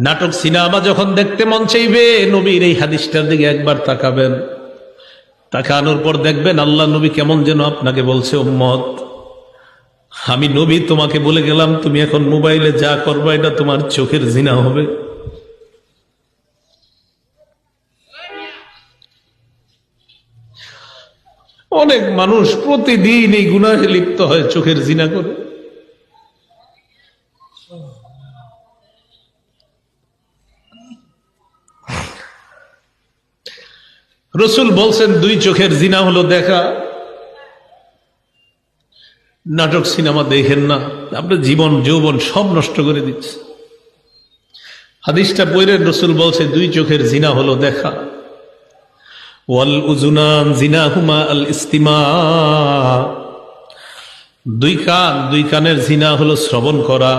নাটক সিনেমা যখন দেখতে মন চাইবে নবীর এই হাদিসটার দিকে একবার তাকাবেন, তাকানোর পর দেখবেন আল্লাহ নবী কেমন যেন আপনাকে বলছে, উম্মত আমি নবী তোমাকে বলে গেলাম তুমি এখন মোবাইলে যা করবা এটা তোমার চোখের জিনা হবে। অনেক মানুষ প্রতিদিন এই গুনাহে লিপ্ত হয়, চোখের জিনা করে। রসুল বলছেন দুই চোখের জিনা হলো দেখা। নাটক সিনেমা দেখেন না, আপনার জীবন যৌবন সব নষ্ট করে দিচ্ছে। হাদিসটা পড়ে রসুল বলছে দুই চোখের জিনা হলো দেখা। ওয়াল উজুনান জিনাহুমা আল ইস্তিমা, দুই কানের জিনা হলো শ্রবণ করা।